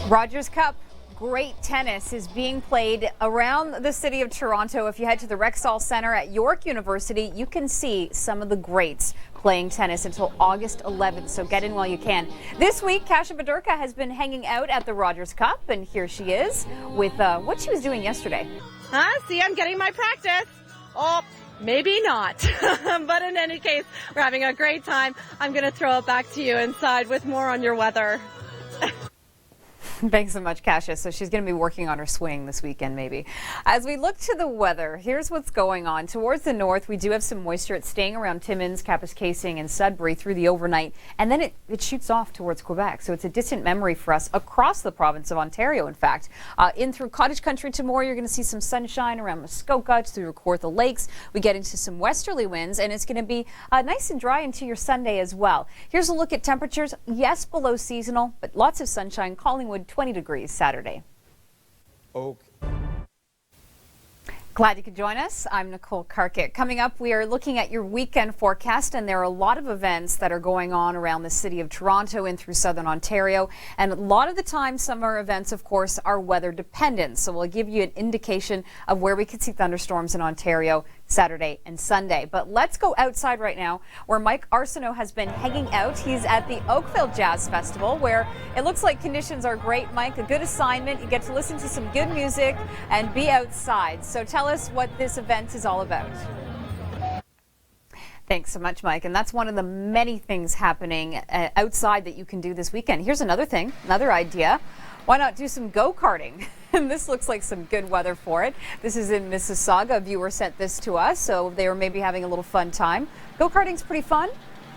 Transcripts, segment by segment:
Rogers Cup. Great tennis is being played around the city of Toronto. If you head to the Rexall Center at York University, you can see some of the greats playing tennis until August 11th, so get in while you can. This week, Kasia Bedurka has been hanging out at the Rogers Cup, and here she is with what she was doing yesterday. See, I'm getting my practice. Oh, maybe not. But in any case, we're having a great time. I'm going to throw it back to you inside with more on your weather. Thanks so much, Kasia. So she's going to be working on her swing this weekend, maybe. As we look to the weather, here's what's going on. Towards the north, we do have some moisture. It's staying around Timmins, Kapuskasing, and Sudbury through the overnight, and then it shoots off towards Quebec. So it's a distant memory for us across the province of Ontario, in fact. In through Cottage Country tomorrow, you're going to see some sunshine around Muskoka through Kawartha Lakes. We get into some westerly winds, and it's going to be nice and dry into your Sunday as well. Here's a look at temperatures. Yes, below seasonal, but lots of sunshine. Collingwood, 20 degrees Saturday. Okay. Glad you could join us. I'm Nicole Karkic. Coming up, we are looking at your weekend forecast, and there are a lot of events that are going on around the city of Toronto and through southern Ontario. And a lot of the time, summer events, of course, are weather dependent. So we'll give you an indication of where we could see thunderstorms in Ontario Saturday and Sunday. But let's go outside right now where Mike Arsenault has been hanging out. He's at the Oakville Jazz Festival where it looks like conditions are great. Mike, a good assignment. You get to listen to some good music and be outside. So tell us what this event is all about. Thanks so much, Mike. And that's one of the many things happening outside that you can do this weekend. Here's another thing, another idea. Why not do some go-karting? And this looks like some good weather for it. This is in Mississauga. A viewer sent this to us, so they were maybe having a little fun time. Go-karting's pretty fun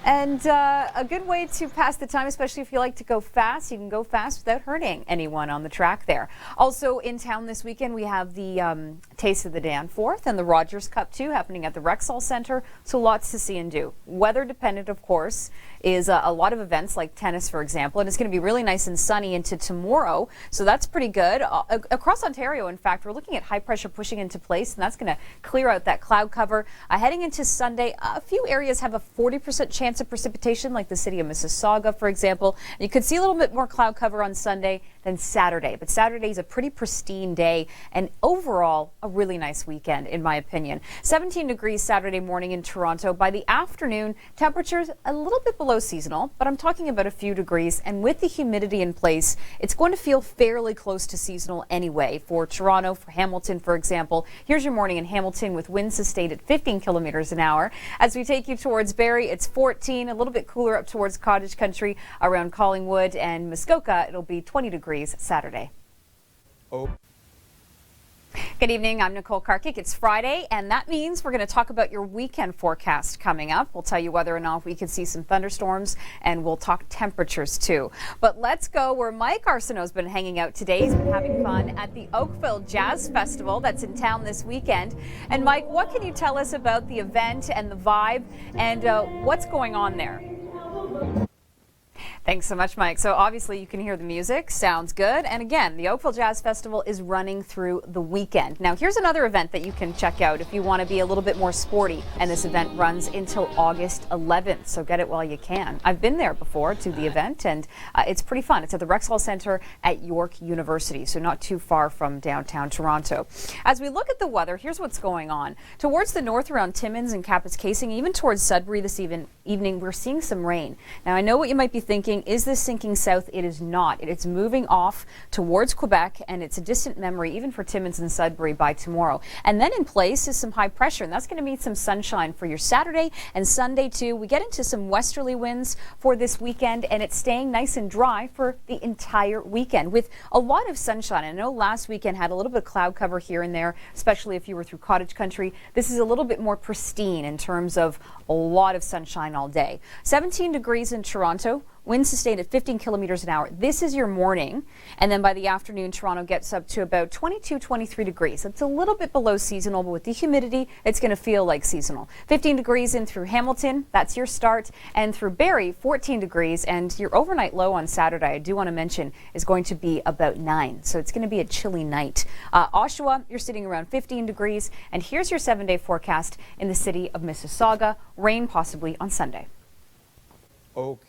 and a good way to pass the time, especially if you like to go fast. You can go fast without hurting anyone on the track there. Also in town this weekend, we have the Taste of the Danforth and the Rogers Cup too happening at the Rexall Center. So lots to see and do. Weather dependent, of course, is a lot of events like tennis, for example, and it's going to be really nice and sunny into tomorrow. So that's pretty good. Across Ontario, in fact, we're looking at high pressure pushing into place, and that's going to clear out that cloud cover. Heading into Sunday, a few areas have a 40% chance of precipitation, like the city of Mississauga, for example. You could see a little bit more cloud cover on Sunday than Saturday, but Saturday is a pretty pristine day, and overall, a really nice weekend, in my opinion. 17 degrees Saturday morning in Toronto. By the afternoon, temperatures a little bit below seasonal, but I'm talking about a few degrees, and with the humidity in place, it's going to feel fairly close to seasonal anyway. For Toronto, for Hamilton, for example, here's your morning in Hamilton with winds sustained at 15 kilometers an hour. As we take you towards Barrie, it's 14, a little bit cooler up towards Cottage Country around Collingwood and Muskoka. It'll be 20 degrees Saturday. Oh. Good evening. I'm Nicole Karkic. It's Friday, and that means we're going to talk about your weekend forecast coming up. We'll tell you whether or not we could see some thunderstorms, and we'll talk temperatures too. But let's go where Mike Arsenault's been hanging out today. He's been having fun at the Oakville Jazz Festival that's in town this weekend. And Mike, what can you tell us about the event and the vibe and what's going on there? Thanks so much, Mike. So obviously you can hear the music. Sounds good. And again, the Oakville Jazz Festival is running through the weekend. Now, here's another event that you can check out if you want to be a little bit more sporty. And this event runs until August 11th. So get it while you can. I've been there before to the event, and it's pretty fun. It's at the Rexall Center at York University, so not too far from downtown Toronto. As we look at the weather, here's what's going on. Towards the north around Timmins and Kapuskasing, even towards Sudbury this evening, we're seeing some rain. Now, I know what you might be thinking. Is this sinking south? It is not. It's moving off towards Quebec, and it's a distant memory even for Timmins and Sudbury by tomorrow. And then in place is some high pressure, and that's going to mean some sunshine for your Saturday and Sunday too. We get into some westerly winds for this weekend, and it's staying nice and dry for the entire weekend with a lot of sunshine. I know last weekend had a little bit of cloud cover here and there, especially if you were through Cottage Country. This is a little bit more pristine in terms of a lot of sunshine all day. 17 degrees in Toronto. Winds sustained at 15 kilometers an hour. This is your morning. And then by the afternoon, Toronto gets up to about 22, 23 degrees. It's a little bit below seasonal, but with the humidity, it's going to feel like seasonal. 15 degrees in through Hamilton. That's your start. And through Barrie, 14 degrees. And your overnight low on Saturday, I do want to mention, is going to be about 9. So it's going to be a chilly night. Oshawa, you're sitting around 15 degrees. And here's your 7-day forecast in the city of Mississauga. Rain possibly on Sunday. Okay.